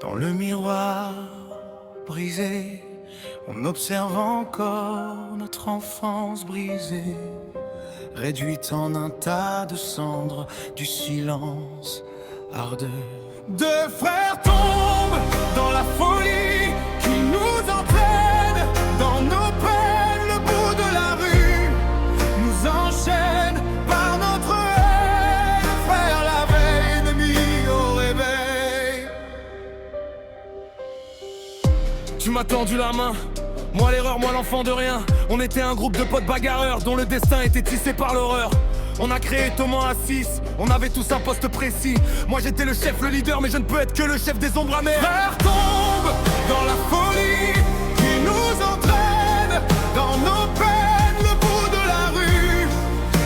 Dans le miroir brisé, on observe encore notre enfance brisée, réduite en un tas de cendres du silence ardeux. Deux frères tombent dans la folie qui nous entraîne dans nos peines. Le bout de la rue nous enchaîne par notre haine. Frère la veille, ennemi au réveil. Tu m'as tendu la main, moi l'erreur, moi l'enfant de rien. On était un groupe de potes bagarreurs dont le destin était tissé par l'horreur. On a créé Thomas à 6, on avait tous un poste précis. Moi j'étais le chef, le leader, mais je ne peux être que le chef des ombres amères. Frères tombent dans la folie qui nous entraîne dans nos peines. Le bout de la rue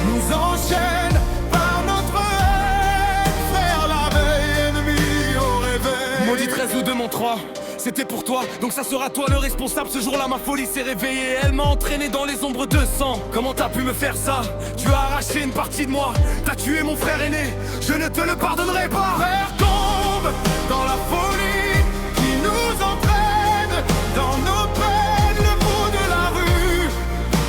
nous enchaîne par notre haine. Frère la veille, ennemi au réveil. Maudit 13 août de mon 3, c'était pour toi, donc ça sera toi le responsable. Ce jour-là ma folie s'est réveillée, elle m'a entraîné dans les ombres de sang. Comment t'as pu me faire ça? Tu as arraché une partie de moi, t'as tué mon frère aîné, je ne te le pardonnerai pas. Frère tombe dans la folie qui nous entraîne dans nos peines. Le bout de la rue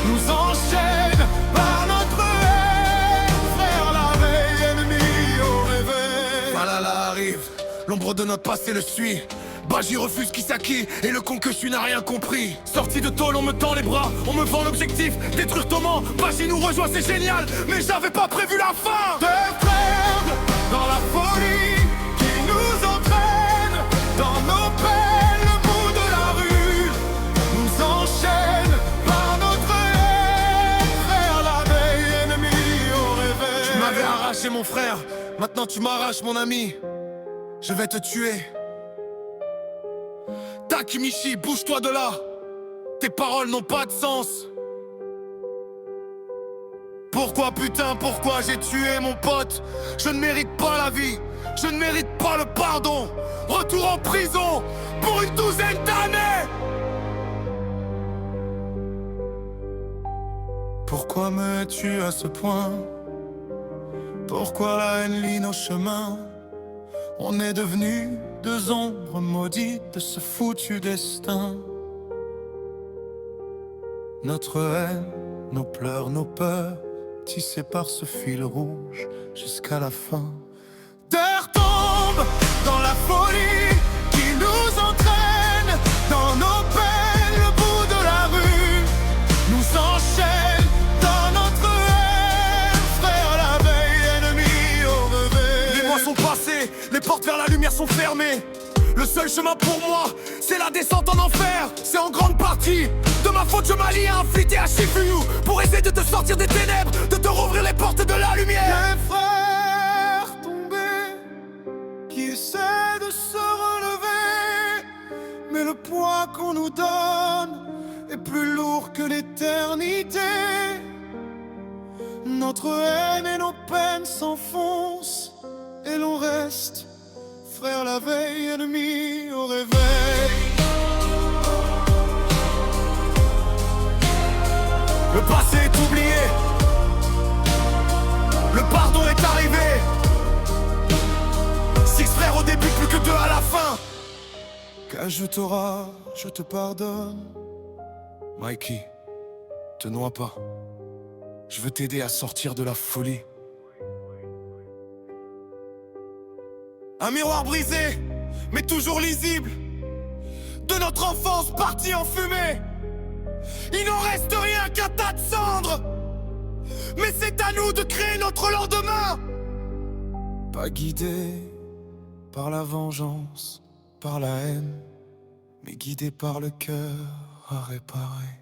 nous enchaîne par notre haine. Frère la veille, ennemi au réveil. Malala arrive, l'ombre de notre passé le suit. Baji refuse qui s'acquit et le con que je suis n'a rien compris. Sorti de tôle, on me tend les bras, on me vend l'objectif, détruire Thomas. Baji nous rejoint, c'est génial, mais j'avais pas prévu la fin. Deux frères dans la folie qui nous entraîne dans nos peines. Le bout de la rue nous enchaîne par notre haine. Frère la veille, ennemi au réveil. Tu m'avais arraché mon frère, maintenant tu m'arraches mon ami. Je vais te tuer. Takemichi, bouge-toi de là. Tes paroles n'ont pas de sens. Pourquoi putain, pourquoi j'ai tué mon pote? Je ne mérite pas la vie, je ne mérite pas le pardon. Retour en prison pour une douzaine d'années. Pourquoi me hais-tu à ce point? Pourquoi la haine lie nos chemins? On est devenus deux ombres maudites de ce foutu destin. Notre haine, nos pleurs, nos peurs, tissés par ce fil rouge jusqu'à la fin. Terre tombe dans la folie qui nous entraîne dans nos peines. Le bout de la rue nous enchaîne dans notre haine. Frère la veille, ennemi au réveil. Les mois sont passés, les portes vers la lumière sont fermées. Le seul chemin pour moi, c'est la descente en enfer. C'est en grande partie de ma faute, je m'allie à un flic et à Shifuyu pour essayer de te sortir des ténèbres, de te rouvrir les portes de la lumière. Les frères tombés qui essaient de se relever, mais le poids qu'on nous donne est plus lourd que l'éternité. Notre haine et nos peines s'enfoncent et l'on reste frère la veille, ennemi au réveil. Le passé est oublié, le pardon est arrivé. Six frères au début, plus que deux à la fin. Qu'ajoutera, je te pardonne. Mikey, te noie pas. Je veux t'aider à sortir de la folie. Un miroir brisé, mais toujours lisible, de notre enfance partie en fumée. Il n'en reste rien qu'un tas de cendres, mais c'est à nous de créer notre lendemain. Pas guidé par la vengeance, par la haine, mais guidé par le cœur à réparer.